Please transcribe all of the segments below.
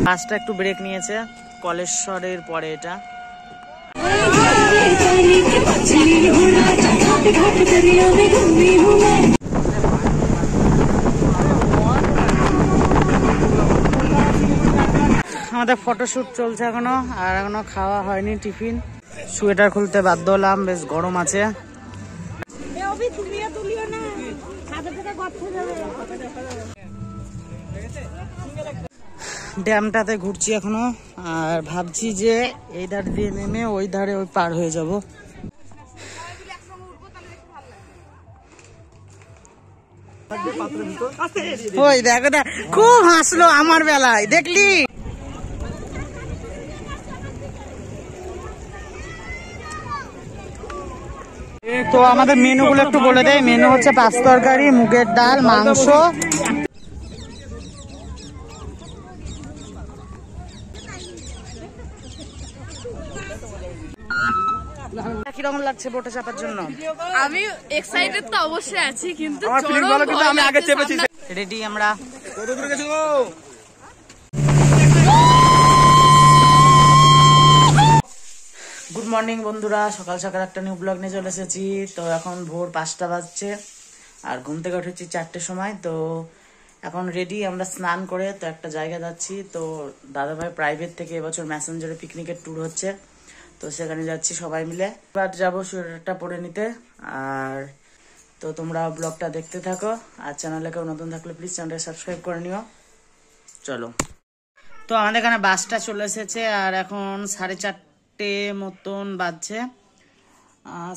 বাসটা একটু ব্রেক নিয়েছে, কলেশ্বরের পরে এটা। আমাদের ফটোশুট চলছে এখনো, আর এখনো খাওয়া হয়নি টিফিন। সোয়েটার খুলতে বাধ্য হলাম, বেশ গরম আছে। ড্যামটাতে ঘুরছি এখনো, আর ভাবছি যে এই ধার দিয়ে নেমে ওই ধারে ওই পার হয়ে যাব। ওই দেখো না, খুব হাসলো আমার বেলায়, দেখলি? তো আমাদের মেনু গুলো একটু বলে দেয়। মেনু হচ্ছে 5 তরকারি, মুগের ডাল, মাংস। কিরকম লাগছে বোটে চাপার জন্য? আমি এক্সাইটেড তো অবশ্যই আছি, কিন্তু আমি আগে চেপেছি। রেডি আমরা। গুড মর্নিং বন্ধুরা, সকাল সকাল একটা নিউ ব্লগ নিয়ে চলে এসেছি। তো এখন ভোর 5টা বাজছে, আর ঘুম থেকে উঠেছি 4টের সময়। তো এখন রেডি, আমরা স্নান করে তো একটা জায়গা যাচ্ছি। তো দাদাভাই প্রাইভেট থেকে এবছর ম্যাসেঞ্জারে পিকনিকের ট্যুর হচ্ছে, তো সেখানে যাচ্ছি সবাই মিলে। এবার যাবো সোয়েটারটা পরে নিতে। আর তো তোমরা ব্লগটা দেখতে থাকো, আর চ্যানেলে কেউ নতুন থাকলে প্লিজ চ্যানেলটা সাবস্ক্রাইব করে নিও। চলো। তো আমাদের এখানে বাসটা চলে এসেছে, আর এখন 4:30 মতন বাজছে,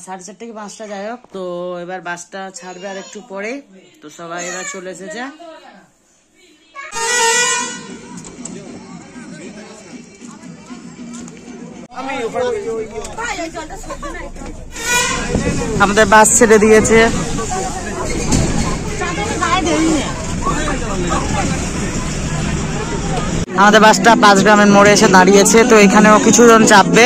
4:30 কি 5টা, যাই হোক। তো এবার বাসটা ছাড়বে আর একটু পরে। তো সবাই এবার চলে এসেছে। আমাদের বাস ছেড়ে দিয়েছে। আমাদের বাসটা 5 গ্রামের মোড়ে এসে দাঁড়িয়েছে। তো এখানেও কিছুজন চাপবে।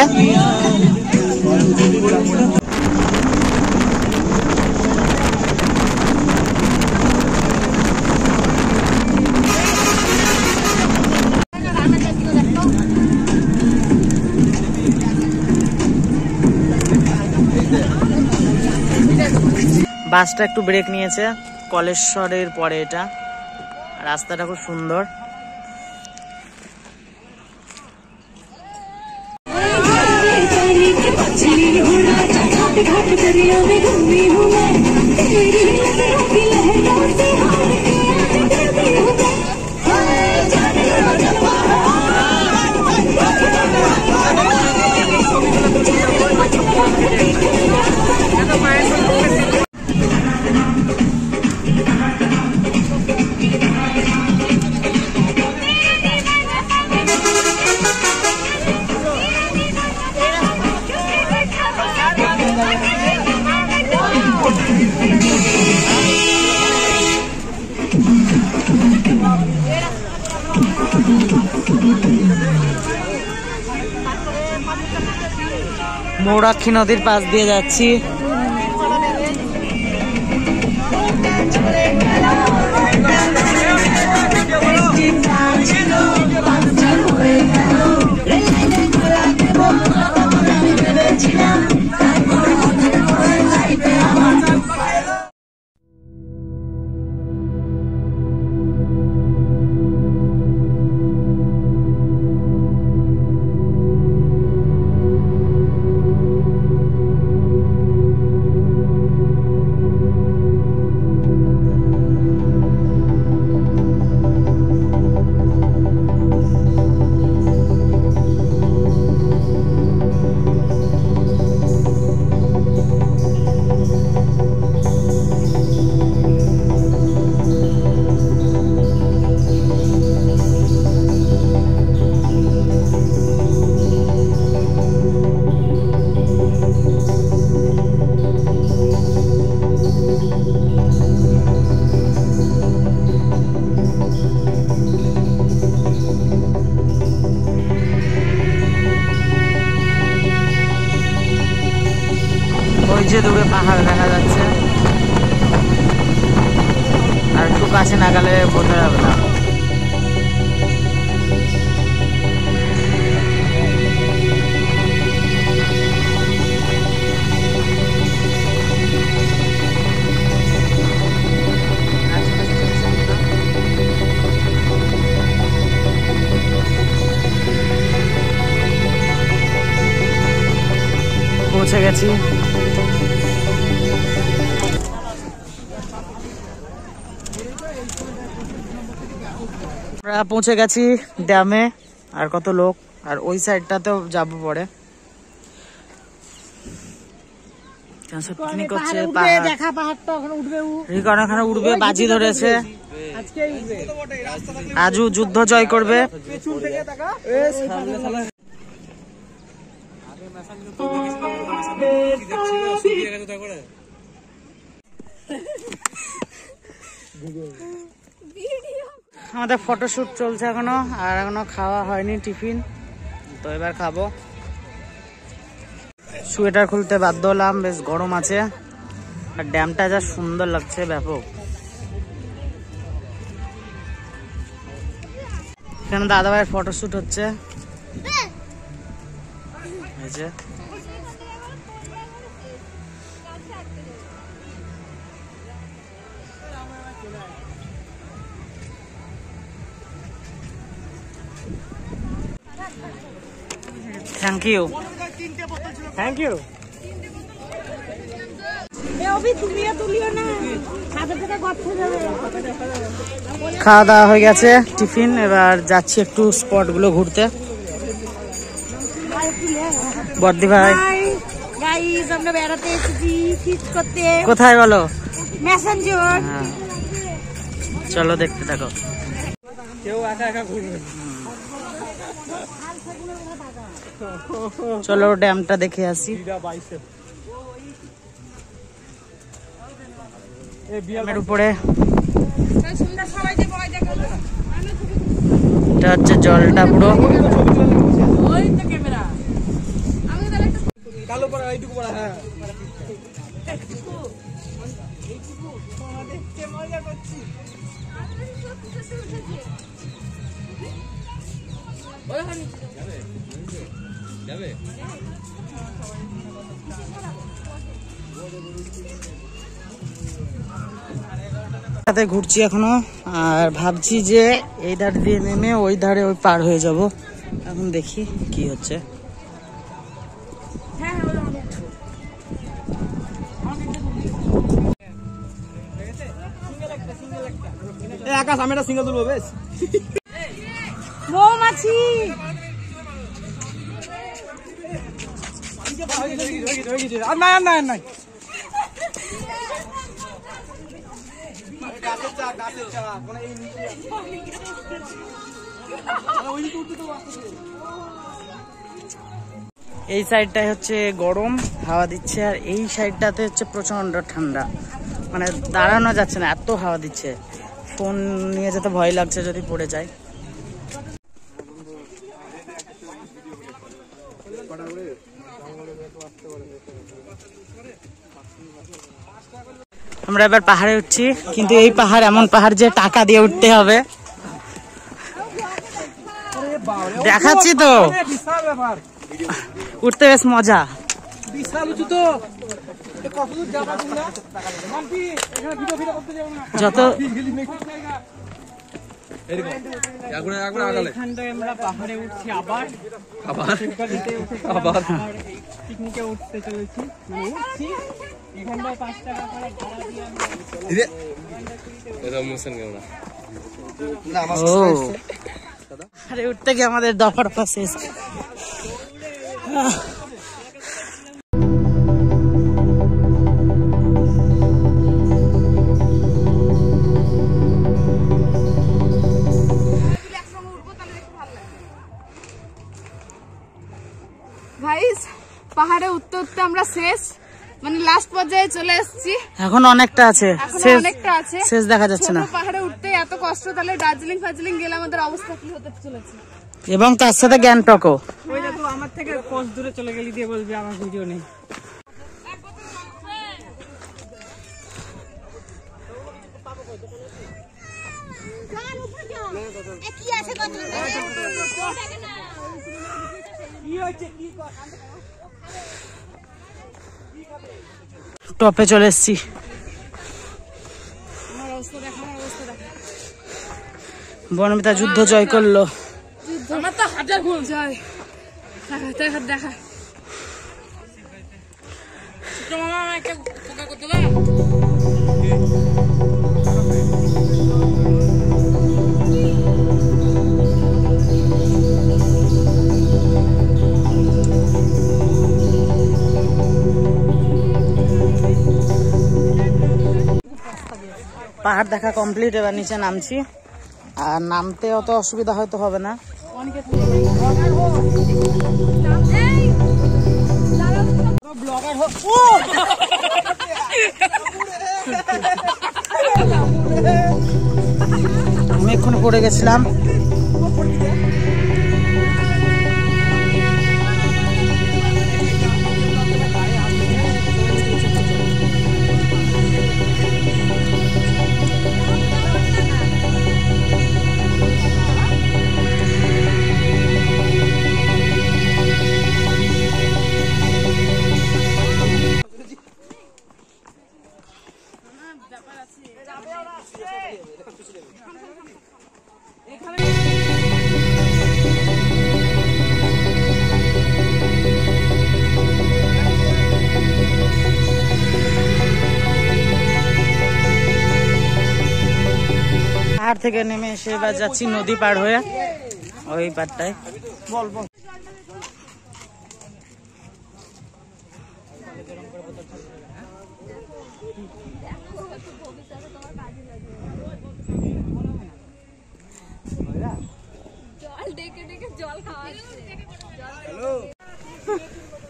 বাসটা একটু ব্রেক নিয়েছে, কলেশ্বরের পরে এটা। রাস্তাটা খুব সুন্দর। মৌরাক্ষী নদীর পাশ দিয়ে যাচ্ছি। ওই যে দূরে পাহাড় দেখা যাচ্ছে, আর একটু কাছে না গেলে বোঝা যাবে না। পৌঁছে গেছি। আমরা পৌঁছে গেছি ড্যামে। আর কত লোক, আর ওই সাইডটাতেও যাবো পরে। পিকনিক হচ্ছে, এখানে উঠবে, বাজি ধরেছে। আজু যুদ্ধ জয় করবে। আমাদের ফটোশুট চলছে এখনো, আর এখনো খাওয়া হয়নি টিফিন, তো এবার খাবো। সোয়েটার খুলতে বাধ্য হলাম, বেশ গরম আছে। আর ড্যামটা যা সুন্দর লাগছে, ব্যাপক। এখানে দাদা ভাইয়ের ফটোশুট হচ্ছে। Thank you, thank you. খাওয়া দাওয়া হয়ে গেছে, টিফিন। এবার যাচ্ছি একটু স্পট গুলো ঘুরতে। বর্দি ভাই, আমরা বেড়াতে এসেছি ফিস্ট করতে। কোথায় বলো? মেসেঞ্জর। চলো দেখতে থাকো। কেউ একা একা ঘুরবে। চলো ড্যামটা দেখে আসি। ড্যামের উপরে এটা হচ্ছে জলটা পুরো। কালো পড়া, এইটুকু পড়া। হ্যাঁ, ঘুরছি এখনো, আর ভাবছি যে এই ধার দিয়ে নেমে ওই ধারে ওই পার হয়ে যাব। এখন দেখি কি হচ্ছে। আকাশ, আমি একটা সিঙ্গেল তুলবো। বেশ, মৌমাছি। আর নাই, আর নাই, আর নাই। এই সাইডটাই হচ্ছে গরম, হাওয়া দিচ্ছে, আর এই সাইডটাতে হচ্ছে প্রচন্ড ঠান্ডা, মানে দাঁড়ানো যাচ্ছে না, এত হাওয়া দিচ্ছে। ফোন নিয়ে যেতে ভয় লাগছে যদি পড়ে যায়। আমরা এবার পাহাড়ে উঠছি, কিন্তু এই পাহাড় এমন পাহাড় যে টাকা দিয়ে উঠতে হবে। দেখাচ্ছি তো, উঠতে বেশ মজা। যত আমরা পাহাড়ে উঠছি, আবার পিকনিকে উঠতে চলেছি। উঠছি এখানটায় 5 টাকা করে ভাড়া দিয়ে আরে উঠতে গিয়ে আমাদের দফা শেষ। গাইস, পাহাড়ে উঠতে উঠতে আমরা শেষ, মানে লাস্ট পর্যায়ে চলে এসেছি। এখন অনেকটা আছে, শেষ দেখা যাচ্ছে না। পাহাড়ে উঠতে এত কষ্ট, তাহলে দার্জিলিং গেলে আমাদের অবস্থা কি হতে চলেছে। এবং তার সাথে গ্যাংটকও। ওই দেখো, আমার থেকে কোষ দূরে চলে গেলি দিয়ে বলবি আমার ভিডিও নেই। টপে চলে এসছি। বনমিতা যুদ্ধ জয় করলো। দেখা পাহাড় দেখা কমপ্লিট, এবার নিচে নামছি। আর নামতে অত অসুবিধা হয়তো হবে না। আমি এক্ষুনি পড়ে গেছিলাম। পাহাড় থেকে নেমে এসে এবার যাচ্ছি নদী পার হয়ে ওই পাড়টায়।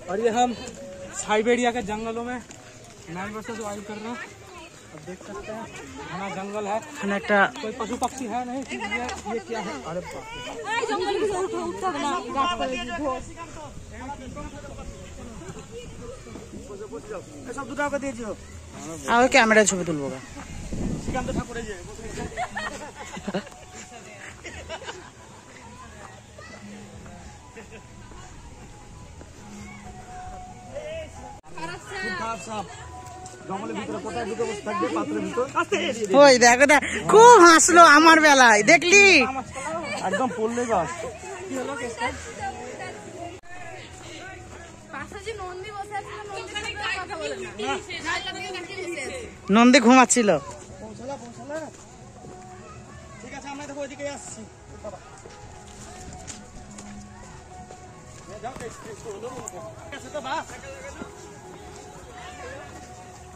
और ये हम साइबेरिया के जंगलों में 9 वर्ष से वायु कर रहे हैं। अब देख सकते हैं घना जंगल है, এখানে একটা कोई पशु पक्षी है नहीं। ये क्या है? अरे बाप रे, सब दुटा कर दीजिए। ওই ক্যামেরায় ছবি তুলবো। श्रीकांत ठाकुर जी ওই দেখো না, খুব হাসলো আমার বেলায়, দেখলি? একদম পড়লে গাছ। নন্দী ঘুমাচ্ছিল। ঠিক আছে, আমরা দেখো ওইদিকে আসছি।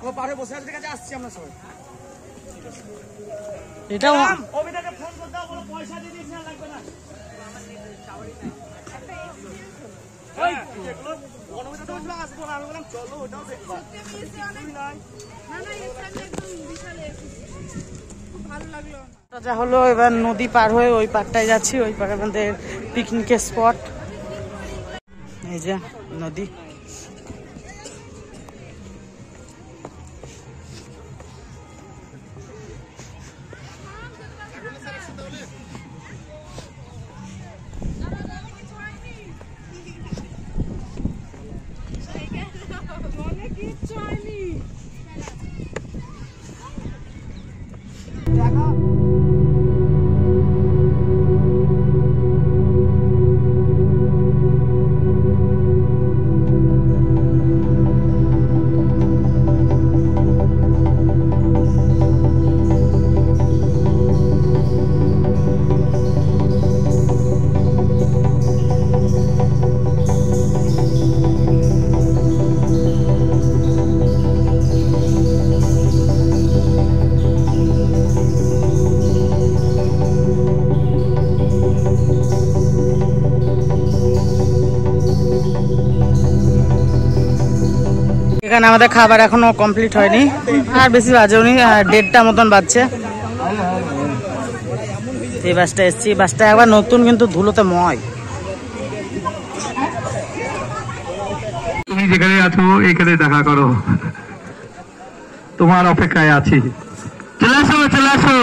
ও পারে বসে আছে, ঠিক আছে, আসছি আমরা সবাই। এটাও অভিটাকে ফোন করতে হবে, বলো পয়সা দিয়ে দিস না, লাগবে না। এই দেখলো অনুমিতা তো বলছিল আসবো না, আমি বললাম চলো ওটাও দেখবা। যা হলো, এবার নদী পার হয়ে ওই পাড়টায় যাচ্ছি। ওই পাড়ে আমাদের পিকনিকের স্পট। এই যে নদী। এখানে আমাদের খাবার এখনো কমপ্লিট হয়নি, আর বেশি বাজেও নি, 1:30টা মতন বাজছে। এই বাসটা এসছি, বাসটা একবার নতুন কিন্তু ধুলোতে ময়। তুমি যেখানে আছো এখানে দেখা করো, তোমার অপেক্ষায় আছি। চলে আসো, চলে আসো।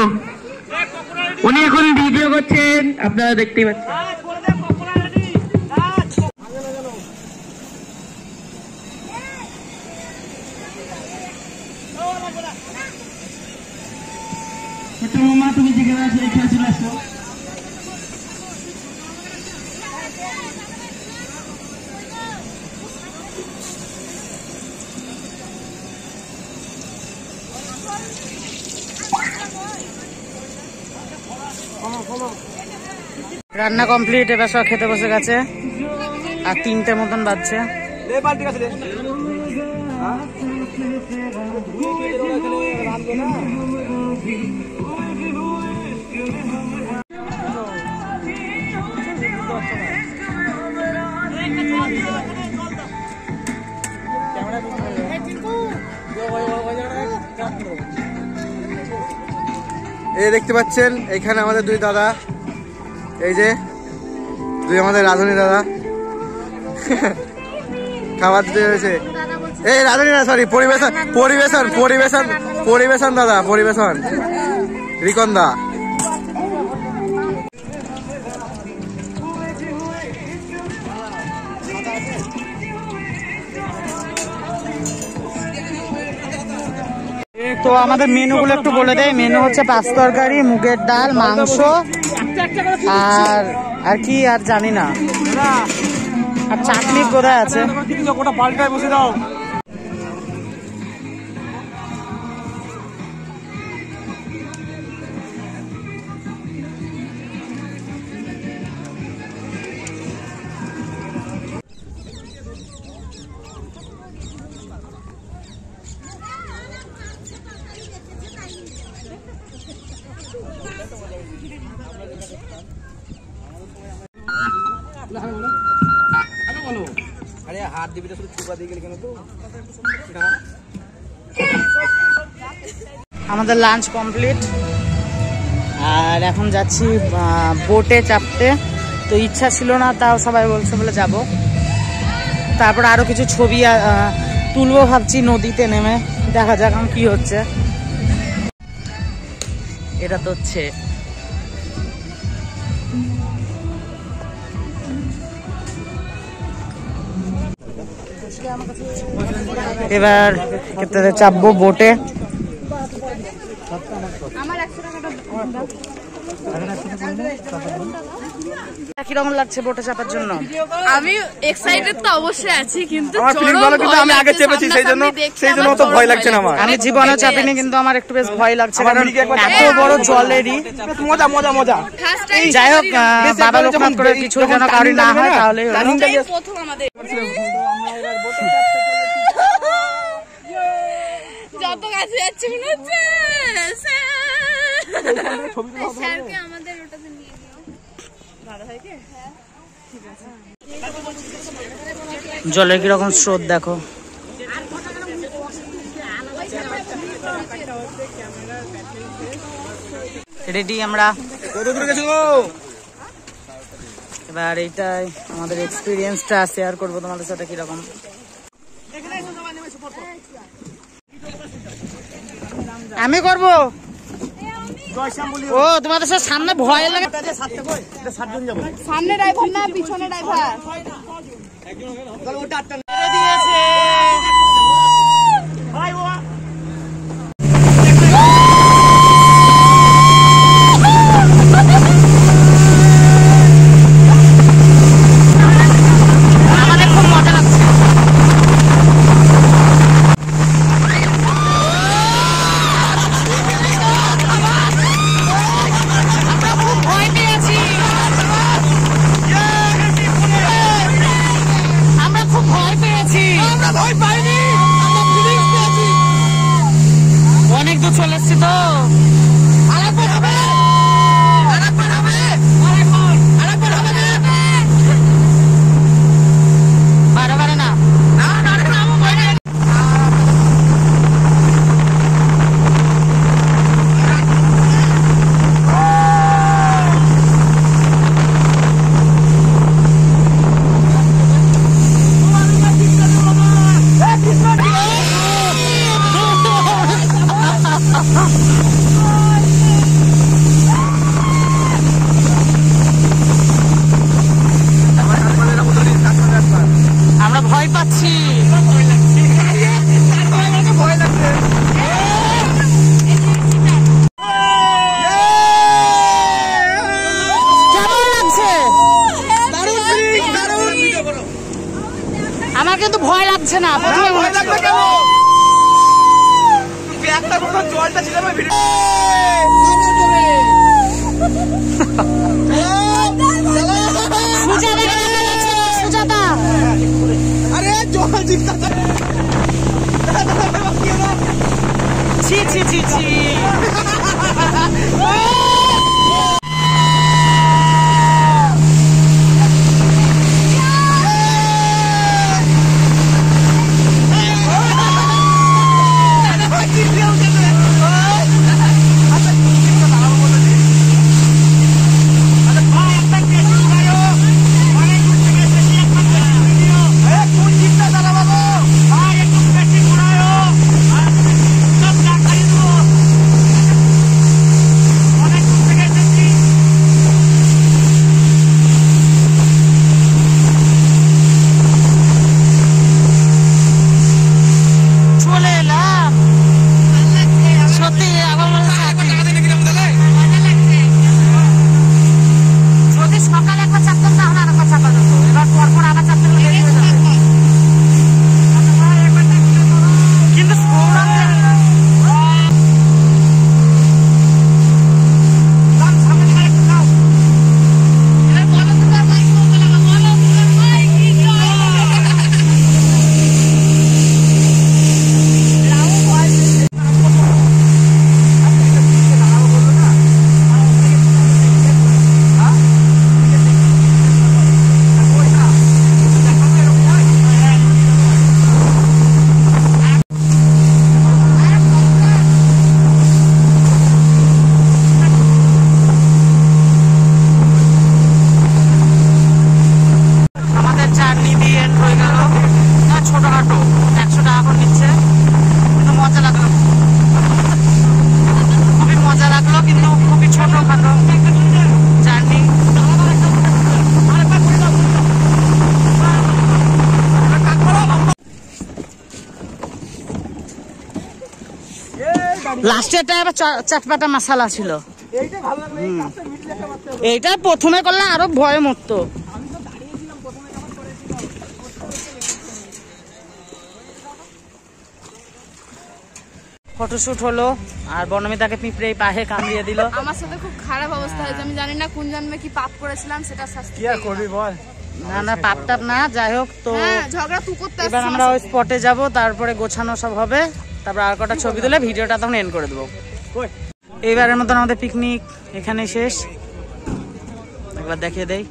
উনি এখন ভিডিও করছেন, আপনারা দেখতেই পাচ্ছেন। তুমি যেখানে আছো এখানে চলে আসো। রান্না কমপ্লিট, এবার সব খেতে বসে গেছে আর 3টে মতন বাজছে। এই দেখতে পাচ্ছেন এখানে আমাদের দুই দাদা, এই যে দুই আমাদের রাধুনী দাদা খাবার দিতে হয়েছে। এই রাধুনী না, সরি, পরিবেশন পরিবেশন পরিবেশন পরিবেশন দাদা, পরিবেশন রিকন দা। তো আমাদের মেনুগুলো একটু বলে দেয়। মেনু হচ্ছে 5 তরকারি, মুগের ডাল, মাংস আর কি আর জানি না, আর চাটনি কোথায় আছে। গোটা পাল্টায় বসে দাও। আমাদের লাঞ্চ কমপ্লিট আর এখন যাচ্ছি বোটে চাপতে। তো ইচ্ছা ছিল না, তাও সবাই বলছে বলে যাব। তারপর আরো কিছু ছবি তুলবো ভাবছি নদীতে নেমে, দেখা যাক এখন কি হচ্ছে। এটা তো হচ্ছে এবার চাপবো বোটে। কিরকম লাগছে বোটে চাপার জন্য? আমি এক্সাইটেড তো অবশ্যই আছি, কিন্তু আমি আগে চেপেছি, সেই জন্য তো ভয় লাগছে না আমার। আমি জীবনে চাপিনি, কিন্তু আমার একটু বেশ ভয় লাগছে, কারণ এত বড় জলেরই। মজা মজা মজা। যাই হোক, বাবা লোকনাথ করে কিছু যেন কারি না হয়, তাহলে প্রথম আমাদের যত কাছে যাচ্ছে মনে হচ্ছে স্যারকে আমাদের ওটাতে নিয়ে দিও। দাদা ভাইকে? হ্যাঁ ঠিক আছে। জলের কিরকম স্রোত দেখো। রেডি আমরা। এবার এইটাই আমাদের এক্সপিরিয়েন্সটা শেয়ার করবো তোমাদের সাথে কিরকম। আমি করবো। ও তোমাদের সাথে সামনে ভয় লাগে। সামনে ড্রাইভার না পিছনে ড্রাইভার? অনেক দূর চলে এসছি তো। বারে না আমরা ভয় পাচ্ছি। ভয় লাগছে না, প্রথমে মনে হচ্ছিল। জলটা ছিল সুজাতা আরে জল জিতটা ছি ছি ছি ছি। লাস্টেরটা আবার চাটপাটা মশলা ছিল। এইটা প্রথমে করলে আরো ভয়ে মরতো। ফটোশুট হলো আর বনমিতাকে পিঁপড়ে পায়ে কামড়িয়ে দিল। আমার সাথে খুব খারাপ অবস্থা হয়েছে, আমি জানি না কোন জন্মে কি পাপ করেছিলাম, সেটা শাস্তি কি আর করবি বল। না না পাপ টাপ না, যাই হোক। তো ঝগড়া তুই করতে এবার আমরা ওই স্পটে যাব, তারপরে গোছানো সব হবে, তারপর আর কটা ছবি তুলে ভিডিওটা তখন এন্ড করে দেবো। এইবারের মতন আমাদের পিকনিক এখানে শেষ। একবার দেখিয়ে দেই,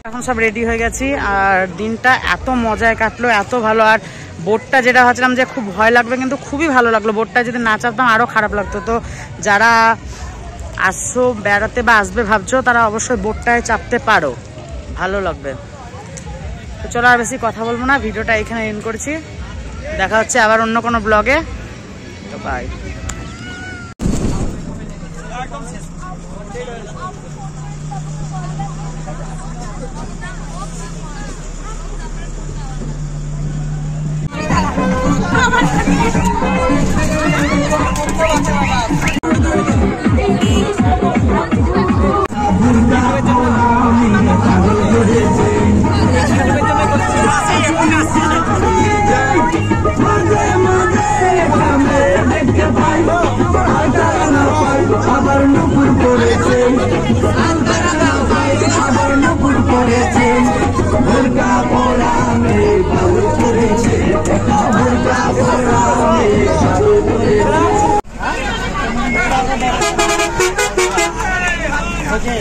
এখন সব রেডি হয়ে গেছি। আর দিনটা এত মজায় কাটলো, এত ভালো। আর বোটটা যেটা ভাবছিলাম যে খুব ভয় লাগবে, কিন্তু খুবই ভালো লাগলো। বোটটা যদি না চাপতাম আরো খারাপ লাগতো। তো যারা আসছো বেড়াতে বা আসবে ভাবছো, তারা অবশ্যই বোটটায় চাপতে পারো, ভালো লাগবে। তো চলো আর বেশি কথা বলবো না, ভিডিওটা এখানে এন্ড করছি। দেখা হচ্ছে আবার অন্য কোনো ব্লগে। তো বাই। Okay.